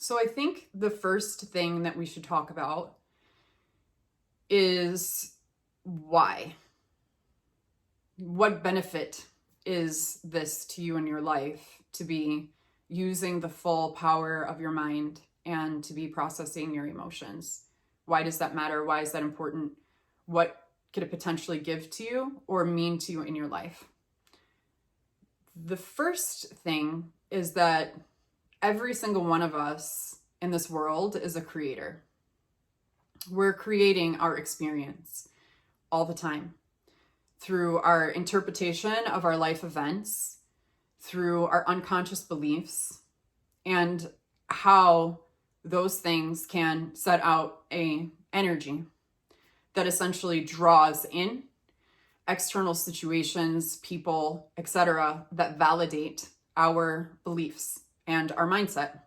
So I think the first thing that we should talk about is why. What benefit is this to you in your life to be using the full power of your mind and to be processing your emotions? Why does that matter? Why is that important? What could it potentially give to you or mean to you in your life? The first thing is that every single one of us in this world is a creator. We're creating our experience all the time through our interpretation of our life events, through our unconscious beliefs, and how those things can set out an energy that essentially draws in external situations, people, etc., that validate our beliefs and our mindset.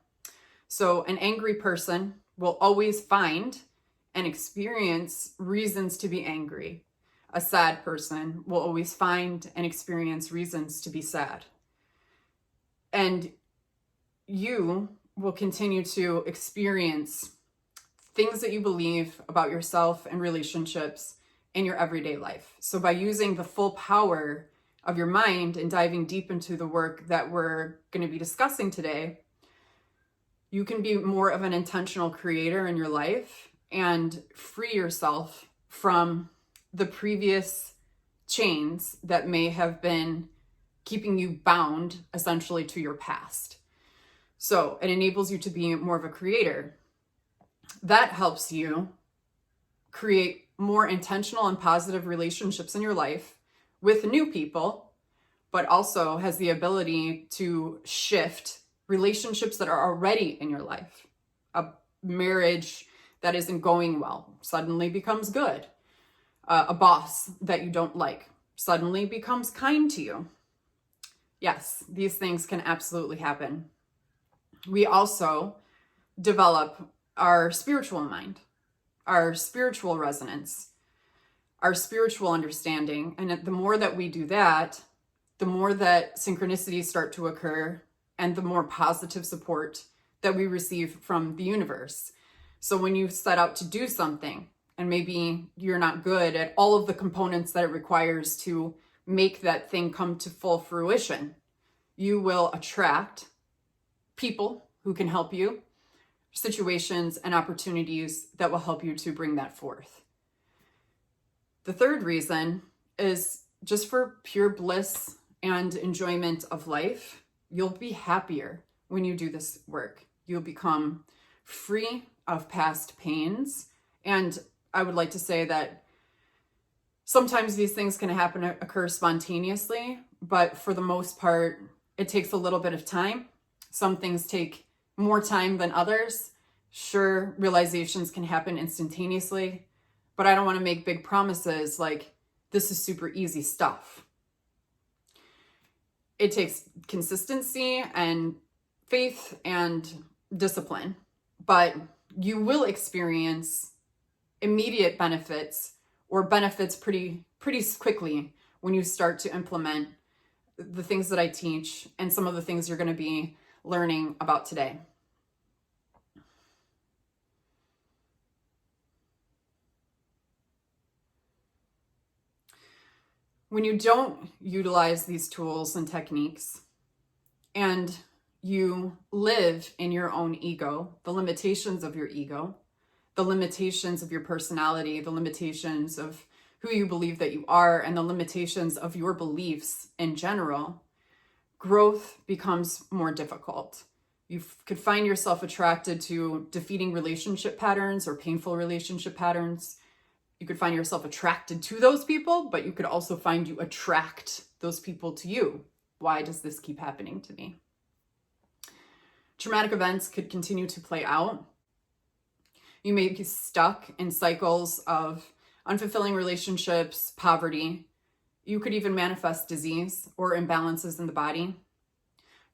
So an angry person will always find and experience reasons to be angry. A sad person will always find and experience reasons to be sad. And you will continue to experience things that you believe about yourself and relationships in your everyday life. So by using the full power of your mind and diving deep into the work that we're going to be discussing today, you can be more of an intentional creator in your life and free yourself from the previous chains that may have been keeping you bound essentially to your past. So it enables you to be more of a creator. That helps you create more intentional and positive relationships in your life with new people, but also has the ability to shift relationships that are already in your life. A marriage that isn't going well suddenly becomes good. A boss that you don't like suddenly becomes kind to you. Yes, these things can absolutely happen. We also develop our spiritual mind, our spiritual resonance, our spiritual understanding. And the more that we do that, the more that synchronicities start to occur and the more positive support that we receive from the universe. So when you set out to do something and maybe you're not good at all of the components that it requires to make that thing come to full fruition, you will attract people who can help you, situations and opportunities that will help you to bring that forth. The third reason is just for pure bliss and enjoyment of life. You'll be happier when you do this work. You'll become free of past pains. And I would like to say that sometimes these things can occur spontaneously, but for the most part, it takes a little bit of time. Some things take more time than others. Sure, realizations can happen instantaneously, but I don't want to make big promises like this is super easy stuff. It takes consistency and faith and discipline, but you will experience immediate benefits or benefits pretty quickly when you start to implement the things that I teach and some of the things you're going to be learning about today. When you don't utilize these tools and techniques and you live in your own ego, the limitations of your ego, the limitations of your personality, the limitations of who you believe that you are, and the limitations of your beliefs in general, growth becomes more difficult. You could find yourself attracted to defeating relationship patterns or painful relationship patterns. You could find yourself attracted to those people, but you could also find you attract those people to you. Why does this keep happening to me? Traumatic events could continue to play out. You may be stuck in cycles of unfulfilling relationships, poverty. You could even manifest disease or imbalances in the body.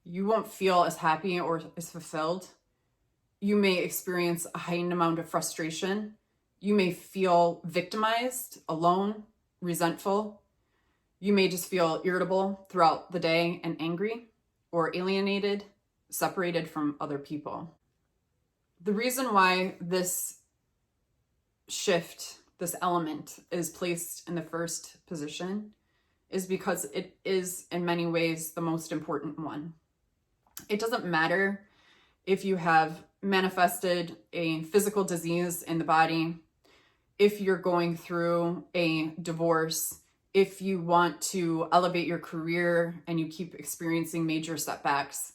You won't feel as happy or as fulfilled. You may experience a heightened amount of frustration. You may feel victimized, alone, resentful. You may just feel irritable throughout the day and angry or alienated, separated from other people. The reason why this shift, this element, is placed in the first position is because it is in many ways the most important one. It doesn't matter if you have manifested a physical disease in the body, if you're going through a divorce, if you want to elevate your career and you keep experiencing major setbacks.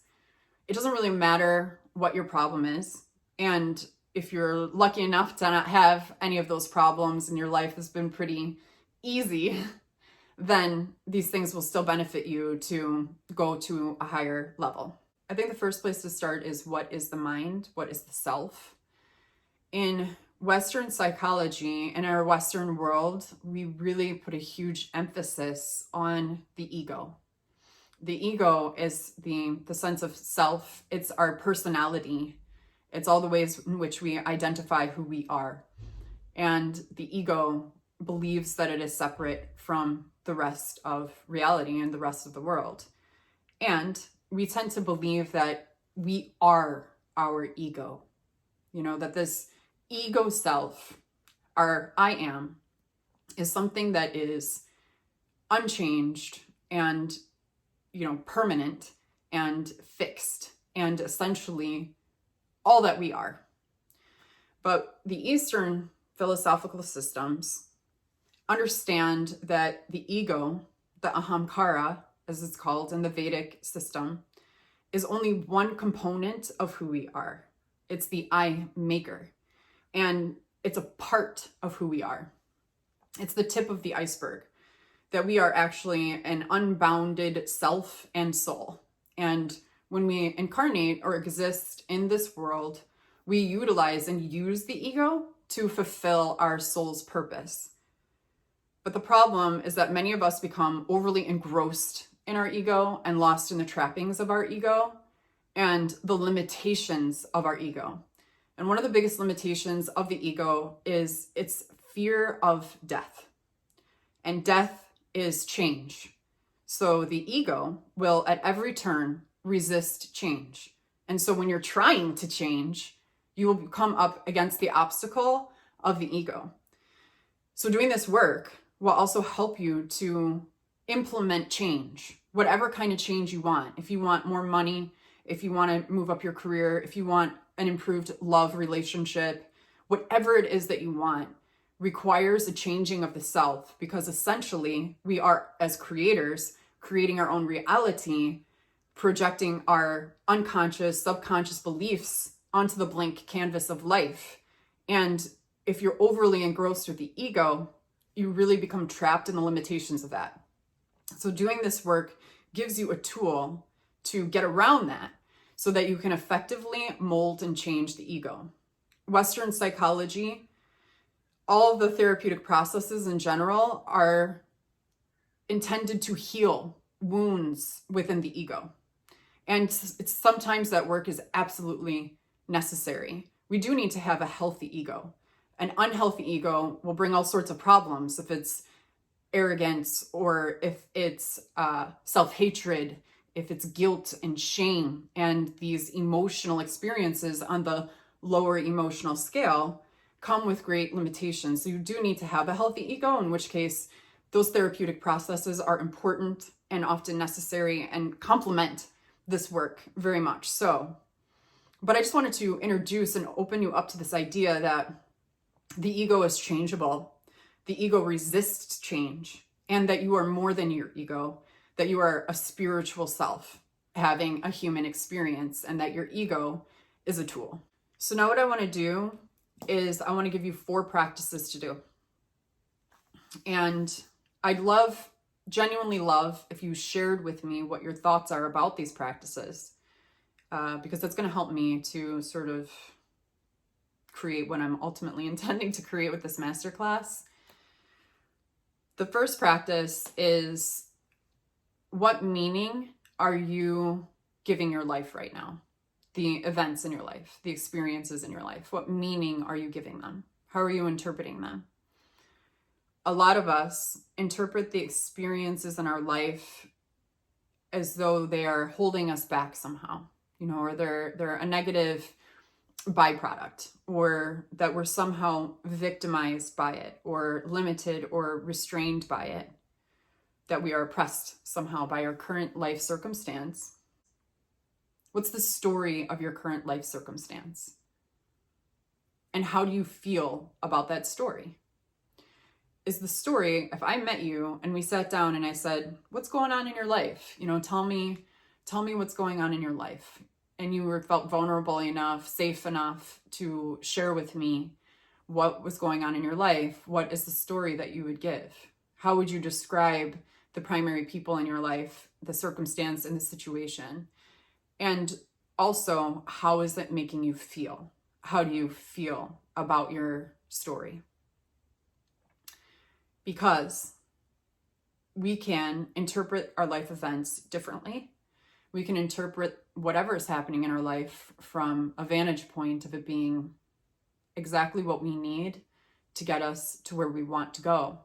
It doesn't really matter what your problem is. And if you're lucky enough to not have any of those problems and your life has been pretty easy, then these things will still benefit you to go to a higher level. I think the first place to start is, what is the mind? What is the self? In Western psychology, in our Western world, we really put a huge emphasis on the ego. The ego is the sense of self. It's our personality. It's all the ways in which we identify who we are. And the ego believes that it is separate from the rest of reality and the rest of the world. And we tend to believe that we are our ego. That this ego self, our I am, is something that is unchanged and, permanent and fixed and essentially all that we are. But the Eastern philosophical systems understand that the ego, the ahamkara, as it's called in the Vedic system, is only one component of who we are. It's the I maker. And it's a part of who we are. It's the tip of the iceberg, that we are actually an unbounded self and soul. And when we incarnate or exist in this world, we utilize and use the ego to fulfill our soul's purpose. But the problem is that many of us become overly engrossed in our ego and lost in the trappings of our ego and the limitations of our ego. And one of the biggest limitations of the ego is its fear of death. And death is change. So the ego will at every turn resist change. And so when you're trying to change, you will come up against the obstacle of the ego. So doing this work will also help you to implement change, whatever kind of change you want. If you want more money, if you want to move up your career, if you want an improved love relationship, whatever it is that you want requires a changing of the self, because essentially we are, as creators, creating our own reality, projecting our unconscious, subconscious beliefs onto the blank canvas of life. And if you're overly engrossed with the ego, you really become trapped in the limitations of that. So doing this work gives you a tool to get around that so that you can effectively mold and change the ego. Western psychology, all of the therapeutic processes in general are intended to heal wounds within the ego. And it's sometimes that work is absolutely necessary. We do need to have a healthy ego. An unhealthy ego will bring all sorts of problems if it's arrogance or if it's self-hatred, if it's guilt and shame and these emotional experiences on the lower emotional scale come with great limitations. So you do need to have a healthy ego, in which case those therapeutic processes are important and often necessary and complement this work very much so. But I just wanted to introduce and open you up to this idea that the ego is changeable. The ego resists change, and that you are more than your ego, that you are a spiritual self having a human experience, and that your ego is a tool. So now what I want to do is I want to give you 4 practices to do. And I'd genuinely love if you shared with me what your thoughts are about these practices, because that's going to help me to sort of create what I'm ultimately intending to create with this masterclass. The first practice is, what meaning are you giving your life right now? The events in your life, the experiences in your life, what meaning are you giving them? How are you interpreting them? A lot of us interpret the experiences in our life as though they are holding us back somehow, or they're a negative byproduct, or that we're somehow victimized by it, or limited or restrained by it, that we are oppressed somehow by our current life circumstance. What's the story of your current life circumstance? And how do you feel about that story? Is the story, if I met you and we sat down and I said, what's going on in your life? Tell me what's going on in your life. And you felt vulnerable enough, safe enough to share with me what was going on in your life. What is the story that you would give? How would you describe the primary people in your life, the circumstance and the situation? And also, how is it making you feel? How do you feel about your story? Because we can interpret our life events differently. We can interpret whatever is happening in our life from a vantage point of it being exactly what we need to get us to where we want to go.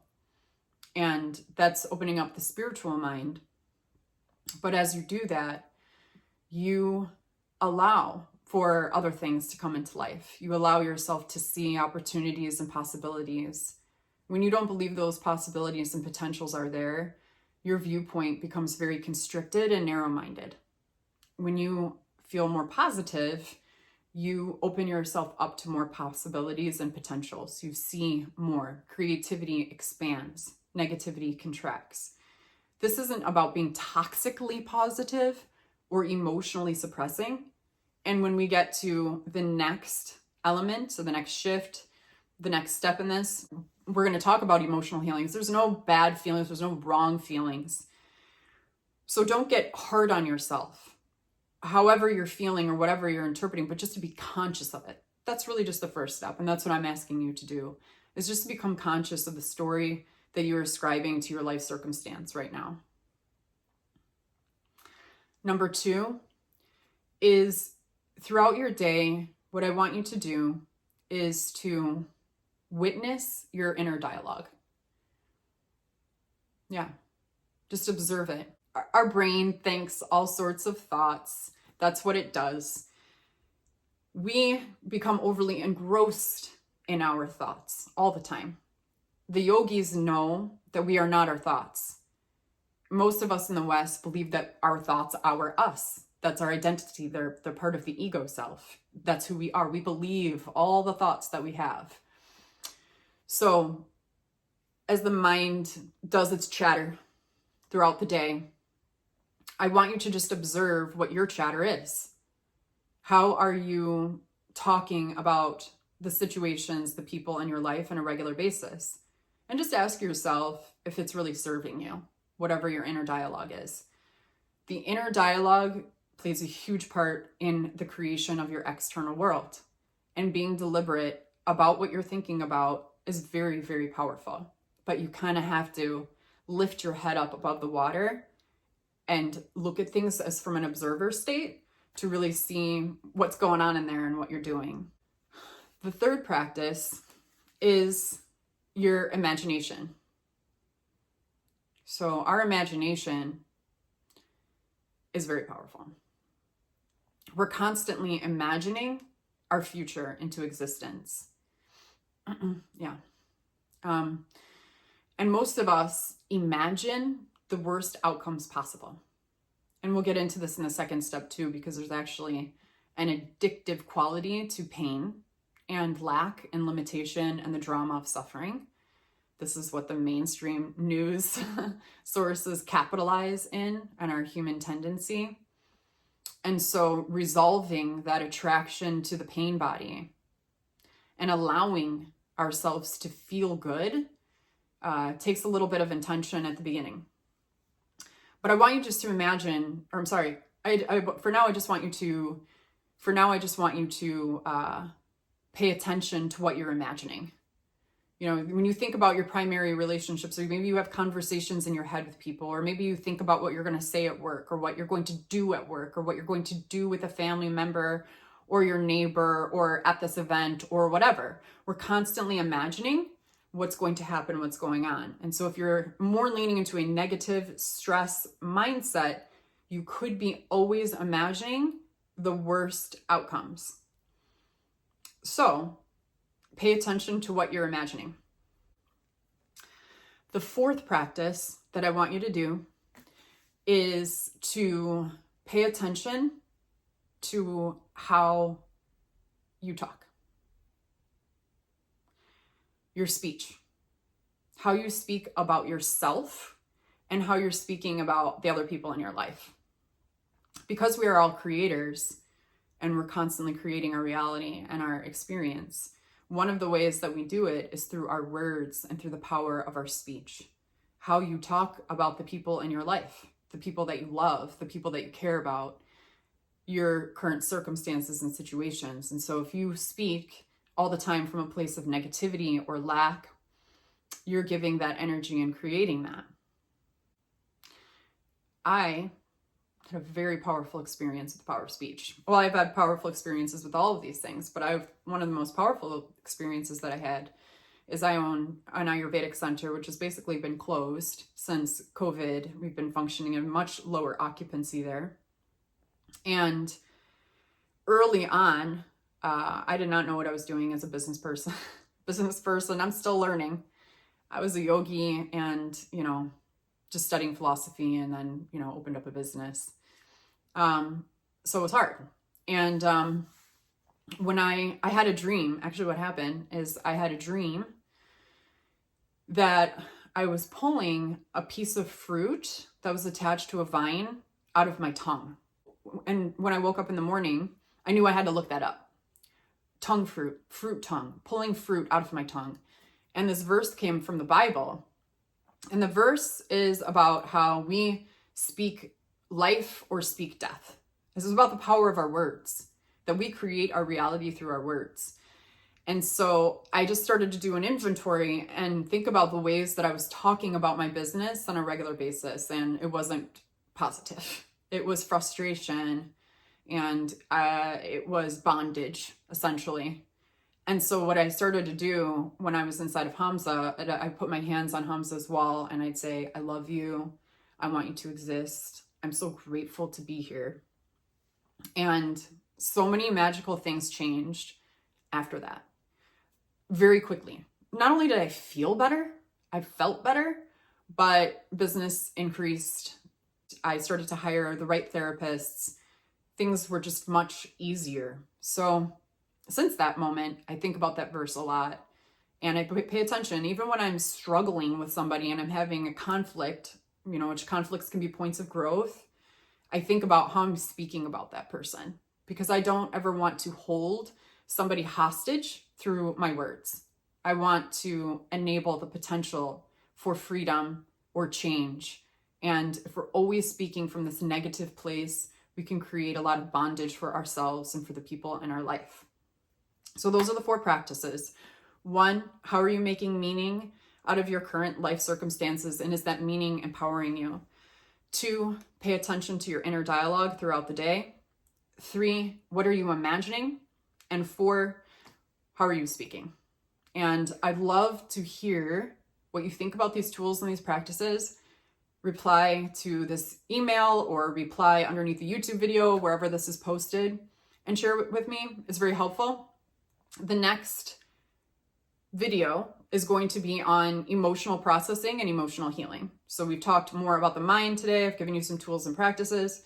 And that's opening up the spiritual mind. But as you do that, you allow for other things to come into life. You allow yourself to see opportunities and possibilities. When you don't believe those possibilities and potentials are there, your viewpoint becomes very constricted and narrow-minded. When you feel more positive, you open yourself up to more possibilities and potentials. You see more. Creativity expands. Negativity contracts. This isn't about being toxically positive or emotionally suppressing. And when we get to the next element, so the next shift, the next step in this, we're going to talk about emotional healings. There's no bad feelings. There's no wrong feelings. So don't get hard on yourself, however you're feeling or whatever you're interpreting, but just to be conscious of it. That's really just the first step. And that's what I'm asking you to do, is just to become conscious of the story that you're ascribing to your life circumstance right now. Number 2 is, throughout your day, what I want you to do is to witness your inner dialogue. Yeah, just observe it. Our brain thinks all sorts of thoughts. That's what it does. We become overly engrossed in our thoughts all the time. The yogis know that we are not our thoughts. Most of us in the West believe that our thoughts are us. That's our identity. They're part of the ego self. That's who we are. We believe all the thoughts that we have. So as the mind does its chatter throughout the day, I want you to just observe what your chatter is. How are you talking about the situations, the people in your life on a regular basis? And just ask yourself if it's really serving you, whatever your inner dialogue is. The inner dialogue plays a huge part in the creation of your external world. And being deliberate about what you're thinking about is very, very powerful. But you kind of have to lift your head up above the water and look at things as from an observer state to really see what's going on in there and what you're doing. The third practice is your imagination. So our imagination is very powerful. We're constantly imagining our future into existence. Yeah. And most of us imagine the worst outcomes possible. And we'll get into this in the second step too, because there's actually an addictive quality to pain and lack and limitation and the drama of suffering. This is what the mainstream news sources capitalize in and our human tendency. And so resolving that attraction to the pain body and allowing ourselves to feel good takes a little bit of intention at the beginning. But I want you just to imagine, or I'm sorry, for now I just want you to pay attention to what you're imagining. You know, when you think about your primary relationships, or maybe you have conversations in your head with people, or maybe you think about what you're going to say at work, or what you're going to do at work, or what you're going to do with a family member or your neighbor or at this event or whatever. We're constantly imagining what's going to happen, what's going on. And so if you're more leaning into a negative stress mindset, you could be always imagining the worst outcomes. So pay attention to what you're imagining. The fourth practice that I want you to do is to pay attention to how you talk. Your speech, how you speak about yourself and how you're speaking about the other people in your life. Because we are all creators and we're constantly creating our reality and our experience, one of the ways that we do it is through our words and through the power of our speech. How you talk about the people in your life, the people that you love, the people that you care about, your current circumstances and situations. And so if you speak all the time from a place of negativity or lack, you're giving that energy and creating that. I had a very powerful experience with the power of speech. Well, I've had powerful experiences with all of these things, but one of the most powerful experiences that I had is I own an Ayurvedic center, which has basically been closed since COVID. We've been functioning in much lower occupancy there. And early on, I did not know what I was doing as a business person. I'm still learning. I was a yogi and, just studying philosophy, and then, opened up a business. So it was hard. And when I had a dream, actually what happened is I had a dream that I was pulling a piece of fruit that was attached to a vine out of my tongue. And when I woke up in the morning, I knew I had to look that up. Fruit tongue, pulling fruit out of my tongue. And this verse came from the Bible. And the verse is about how we speak life or speak death. This is about the power of our words, that we create our reality through our words. And so I just started to do an inventory and think about the ways that I was talking about my business on a regular basis. And it wasn't positive. It was frustration and it was bondage, essentially. And so what I started to do when I was inside of Hamza, I put my hands on Hamza's wall and I'd say, I love you. I want you to exist. I'm so grateful to be here. And so many magical things changed after that. Very quickly. Not only did I feel better, I felt better, but business increased. I started to hire the right therapists. Things were just much easier. So since that moment, I think about that verse a lot and I pay attention. Even when I'm struggling with somebody and I'm having a conflict, which conflicts can be points of growth, I think about how I'm speaking about that person, because I don't ever want to hold somebody hostage through my words. I want to enable the potential for freedom or change. And if we're always speaking from this negative place, we can create a lot of bondage for ourselves and for the people in our life. So those are the 4 practices. 1, how are you making meaning out of your current life circumstances? And is that meaning empowering you? 2, pay attention to your inner dialogue throughout the day. 3, what are you imagining? And 4, how are you speaking? And I'd love to hear what you think about these tools and these practices. Reply to this email or reply underneath the YouTube video, wherever this is posted, and share it with me. It's very helpful. The next video is going to be on emotional processing and emotional healing. So we've talked more about the mind today. I've given you some tools and practices.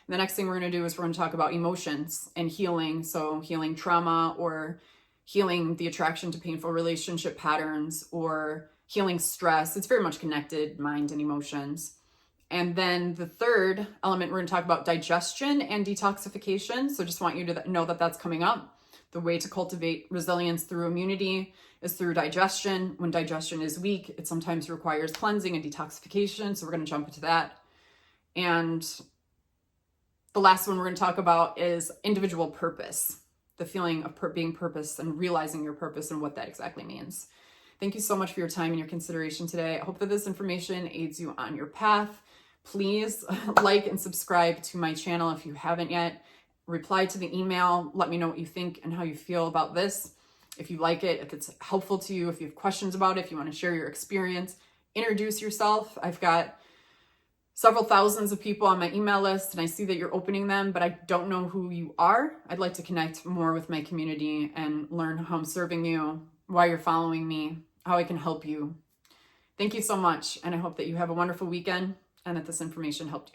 The next thing we're going to do is we're going to talk about emotions and healing. So healing trauma or healing the attraction to painful relationship patterns or healing stress. It's very much connected, mind and emotions. And then the third element, we're going to talk about digestion and detoxification. So just want you to know that that's coming up. The way to cultivate resilience through immunity is through digestion. When digestion is weak, it sometimes requires cleansing and detoxification. So we're going to jump into that. And the last one we're going to talk about is individual purpose, the feeling of being purpose and realizing your purpose and what that exactly means. Thank you so much for your time and your consideration today. I hope that this information aids you on your path. Please like and subscribe to my channel if you haven't yet. Reply to the email. Let me know what you think and how you feel about this. If you like it, if it's helpful to you, if you have questions about it, if you want to share your experience, introduce yourself. I've got several thousands of people on my email list, and I see that you're opening them, but I don't know who you are. I'd like to connect more with my community and learn how I'm serving you, why you're following me, how I can help you. Thank you so much, and I hope that you have a wonderful weekend and that this information helped you.